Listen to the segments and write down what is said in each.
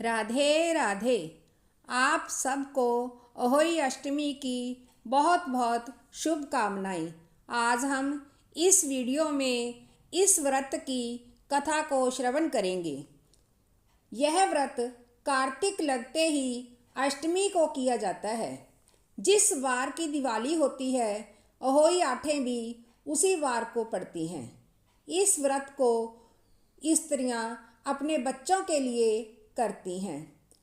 राधे राधे। आप सबको अहोई अष्टमी की बहुत बहुत शुभकामनाएं। आज हम इस वीडियो में इस व्रत की कथा को श्रवण करेंगे। यह व्रत कार्तिक लगते ही अष्टमी को किया जाता है। जिस वार की दिवाली होती है, अहोई आठें भी उसी वार को पड़ती हैं। इस व्रत को स्त्रियां अपने बच्चों के लिए करती हैं।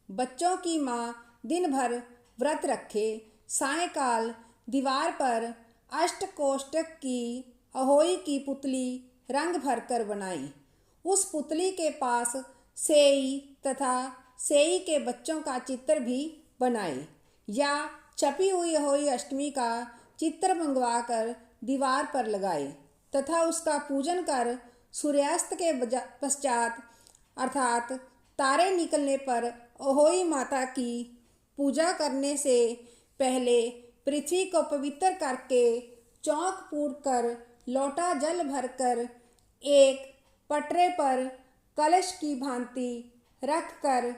बच्चों की माँ दिन भर व्रत रखे, सायंकाल दीवार पर अष्टकोष्ठक की अहोई की पुतली रंग भरकर बनाई। उस पुतली के पास सेई तथा सेई के बच्चों का चित्र भी बनाए या छपी हुई अहोई अष्टमी का चित्र मंगवाकर दीवार पर लगाए तथा उसका पूजन कर सूर्यास्त के पश्चात अर्थात तारे निकलने पर अहोई माता की पूजा करने से पहले पृथ्वी को पवित्र करके चौक पूडकर लोटा जल भरकर एक पटरे पर कलश की भांति रखकर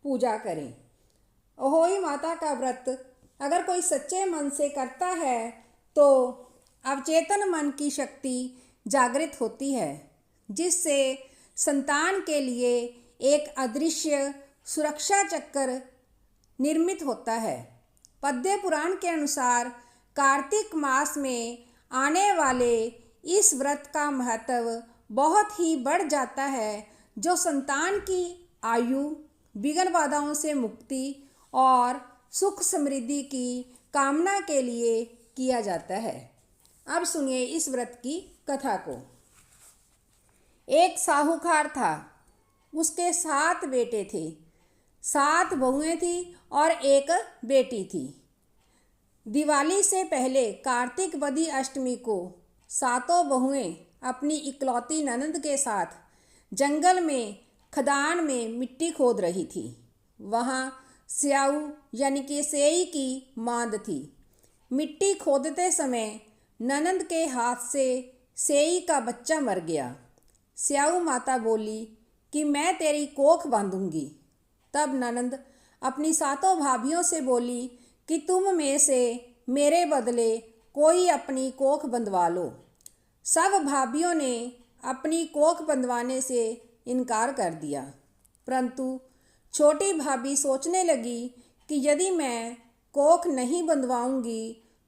पूजा करें। अहोई माता का व्रत अगर कोई सच्चे मन से करता है तो अवचेतन मन की शक्ति जागृत होती है, जिससे संतान के लिए एक अदृश्य सुरक्षा चक्र निर्मित होता है। पद्य पुराण के अनुसार कार्तिक मास में आने वाले इस व्रत का महत्व बहुत ही बढ़ जाता है, जो संतान की आयु, विघ्न बाधाओं से मुक्ति और सुख समृद्धि की कामना के लिए किया जाता है। अब सुनिए इस व्रत की कथा को। एक साहूकार था, उसके 7 बेटे थे, 7 बहुएं थी और एक बेटी थी। दिवाली से पहले कार्तिक बदी अष्टमी को 7 बहुएं अपनी इकलौती ननंद के साथ जंगल में खदान में मिट्टी खोद रही थी। वहाँ स्याऊ यानी कि सेई की मांद थी। मिट्टी खोदते समय ननंद के हाथ से सेई का बच्चा मर गया। स्याऊ माता बोली कि मैं तेरी कोख बांधूंगी। तब ननंद अपनी 7 भाभियों से बोली कि तुम में से मेरे बदले कोई अपनी कोख बंधवा लो। सब भाभियों ने अपनी कोख बंधवाने से इनकार कर दिया, परंतु छोटी भाभी सोचने लगी कि यदि मैं कोख नहीं बंधवाऊंगी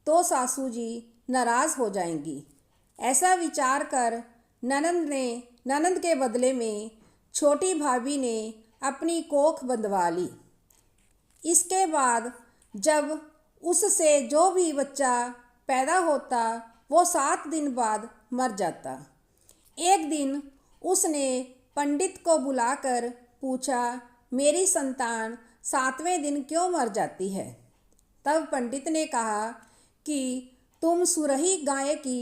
तो सासू जी नाराज़ हो जाएंगी। ऐसा विचार कर ननंद के बदले में छोटी भाभी ने अपनी कोख बंधवा ली। इसके बाद जब उससे जो भी बच्चा पैदा होता वो 7 दिन बाद मर जाता। एक दिन उसने पंडित को बुलाकर पूछा, मेरी संतान 7वें दिन क्यों मर जाती है? तब पंडित ने कहा कि तुम सुरही गाय की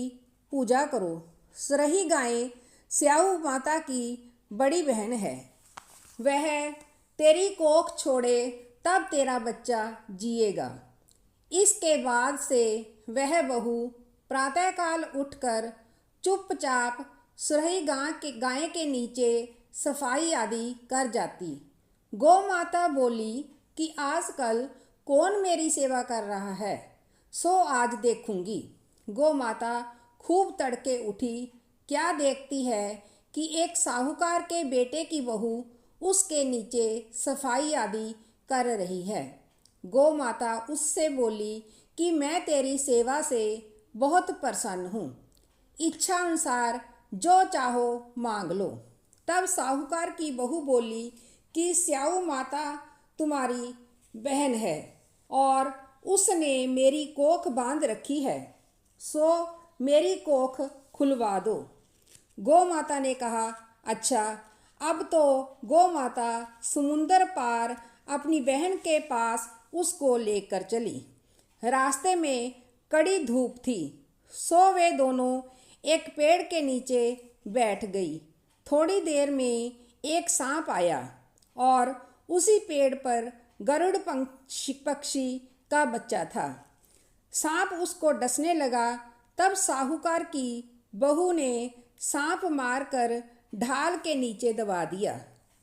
पूजा करो। सुरही गाय स्याऊ माता की बड़ी बहन है। वह तेरी कोख छोड़े तब तेरा बच्चा जिएगा। इसके बाद से वह बहू प्रातःकाल उठकर चुपचाप सुरही गाय के नीचे सफाई आदि कर जाती। गौ माता बोली कि आजकल कौन मेरी सेवा कर रहा है, सो आज देखूंगी। गौ माता खूब तड़के उठी। क्या देखती है कि एक साहूकार के बेटे की बहू उसके नीचे सफाई आदि कर रही है। गौ माता उससे बोली कि मैं तेरी सेवा से बहुत प्रसन्न हूँ, इच्छा अनुसार जो चाहो मांग लो। तब साहूकार की बहू बोली कि स्याऊ माता तुम्हारी बहन है और उसने मेरी कोख बांध रखी है, सो मेरी कोख खुलवा दो। गौ माता ने कहा, अच्छा। अब तो गौ माता समुंदर पार अपनी बहन के पास उसको लेकर चली। रास्ते में कड़ी धूप थी, सो वे दोनों एक पेड़ के नीचे बैठ गई। थोड़ी देर में एक सांप आया और उसी पेड़ पर गरुड़ पक्षी का बच्चा था। सांप उसको डसने लगा। तब साहूकार की बहू ने सांप मारकर ढाल के नीचे दबा दिया।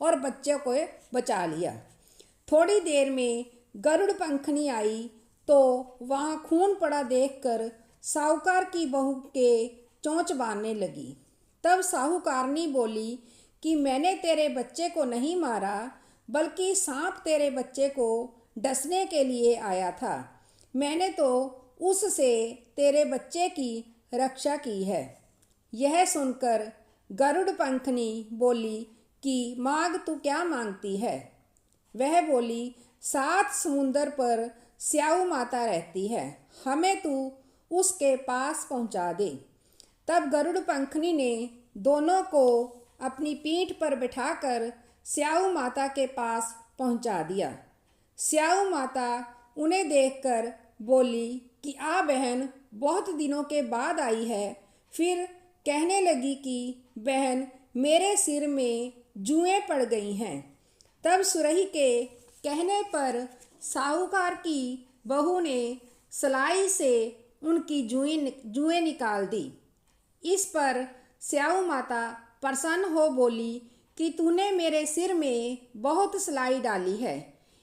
और बच्चे को बचा लिया। थोड़ी देर में गरुड़ पंखनी आई तो वहाँ खून पड़ा देखकर साहूकार की बहू के चोंच बांधने लगी। तब साहूकारनी बोली कि मैंने तेरे बच्चे को नहीं मारा, बल्कि सांप तेरे बच्चे को डसने के लिए आया था। मैंने तो उससे तेरे बच्चे की रक्षा की है। यह सुनकर गरुड़ पंखनी बोली कि मांग तू क्या मांगती है। वह बोली 7 समुंदर पर स्याऊ माता रहती है, हमें तू उसके पास पहुंचा दे। तब गरुड़ पंखनी ने दोनों को अपनी पीठ पर बिठाकर स्याऊ माता के पास पहुंचा दिया। स्याऊ माता उन्हें देखकर बोली कि आ बहन, बहुत दिनों के बाद आई है। फिर कहने लगी कि बहन, मेरे सिर में जुएं पड़ गई हैं। तब सुरही के कहने पर साहूकार की बहू ने सलाई से उनकी जुएं निकाल दी। इस पर स्याऊ माता प्रसन्न हो बोली कि तूने मेरे सिर में बहुत सलाई डाली है,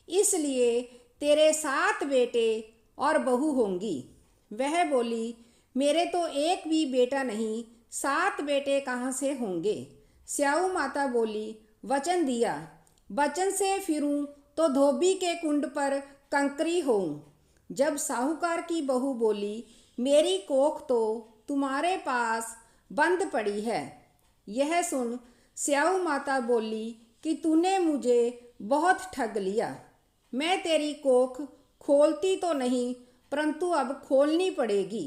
इसलिए तेरे 7 बेटे और बहू होंगी। वह बोली मेरे तो एक भी बेटा नहीं, 7 बेटे कहाँ से होंगे। स्याऊ माता बोली वचन दिया, वचन से फिरूं तो धोबी के कुंड पर कंकरी होऊं। जब साहूकार की बहू बोली मेरी कोख तो तुम्हारे पास बंद पड़ी है। यह सुन स्याऊ माता बोली कि तूने मुझे बहुत ठग लिया। मैं तेरी कोख खोलती तो नहीं, परंतु अब खोलनी पड़ेगी।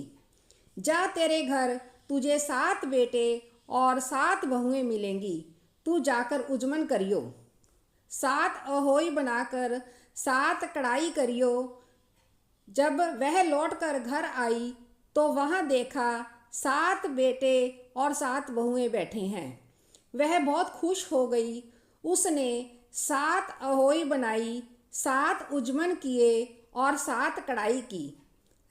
जा, तेरे घर तुझे 7 बेटे और 7 बहुएं मिलेंगी। तू जाकर उजमन करियो, 7 अहोई बनाकर 7 कढ़ाई करियो। जब वह लौटकर घर आई तो वहाँ देखा 7 बेटे और 7 बहुएं बैठे हैं। वह बहुत खुश हो गई। उसने 7 अहोई बनाई, 7 उजमन किए और 7 कढ़ाई की।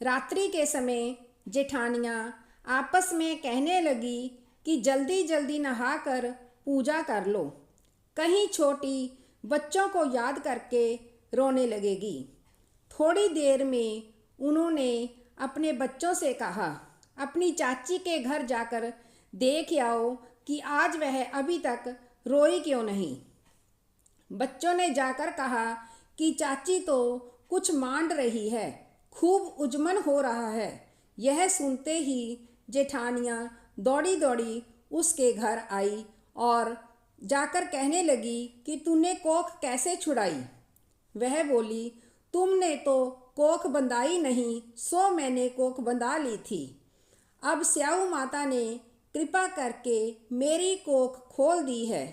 रात्रि के समय जेठानियाँ आपस में कहने लगी कि जल्दी जल्दी नहाकर पूजा कर लो, कहीं छोटी बच्चों को याद करके रोने लगेगी। थोड़ी देर में उन्होंने अपने बच्चों से कहा अपनी चाची के घर जाकर देख आओ कि आज वह अभी तक रोई क्यों नहीं। बच्चों ने जाकर कहा कि चाची तो कुछ मांड रही है, खूब उजमन हो रहा है। यह सुनते ही जेठानियाँ दौड़ी दौड़ी उसके घर आई और जाकर कहने लगी कि तूने कोख कैसे छुड़ाई। वह बोली तुमने तो कोख बंधाई नहीं, सो मैंने कोख बंधा ली थी। अब स्याऊ माता ने कृपा करके मेरी कोख खोल दी है।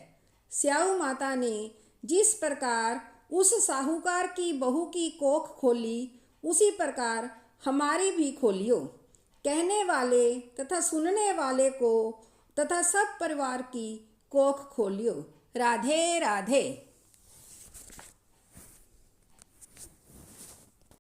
स्याऊ माता ने जिस प्रकार उस साहूकार की बहू की कोख खोली, उसी प्रकार हमारी भी खोलियो। कहने वाले तथा सुनने वाले को तथा सब परिवार की कोख खोलियो। राधे राधे।